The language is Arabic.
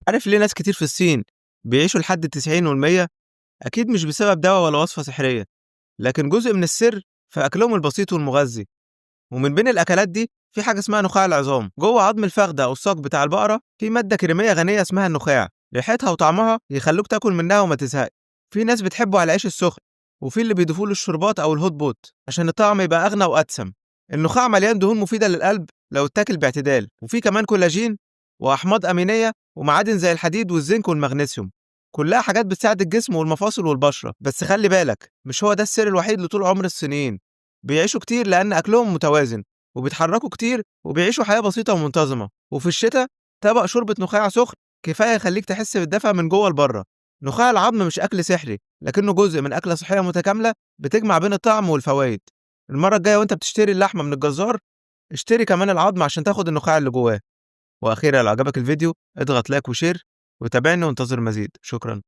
عارف ليه ناس كتير في الصين بيعيشوا لحد ال90 وال100؟ أكيد مش بسبب دوا ولا وصفة سحرية، لكن جزء من السر في أكلهم البسيط والمغذي. ومن بين الأكلات دي في حاجة اسمها نخاع العظام، جوه عظم الفخدة أو الساق بتاع البقرة في مادة كريمية غنية اسمها النخاع، ريحتها وطعمها يخلوك تاكل منها وما تزهقش. في ناس بتحبه على العيش السخن، وفي اللي بيضيفوا له الشربات أو الهوت بوت عشان الطعم يبقى أغنى وأدسم. النخاع مليان دهون مفيدة للقلب لو اتاكل باعتدال، وفي كمان كولاجين وأحماض أمينية ومعادن زي الحديد والزنك والمغنيسيوم، كلها حاجات بتساعد الجسم والمفاصل والبشرة. بس خلي بالك، مش هو ده السر الوحيد لطول عمر الصينيين. بيعيشوا كتير لأن أكلهم متوازن، وبيتحركوا كتير وبيعيشوا حياة بسيطة ومنتظمة. وفي الشتاء طبق شوربة نخاع سخن كفاية يخليك تحس بالدفء من جوه لبره. نخاع العظم مش أكل سحري، لكنه جزء من أكلة صحية متكاملة بتجمع بين الطعم والفوائد. المرة الجاية وأنت بتشتري اللحمة من الجزار، اشتري كمان العظم عشان تاخد النخاع اللي جواه. وأخيرا لو عجبك الفيديو اضغط لايك وشير، وتابعني وانتظر مزيد. شكرا.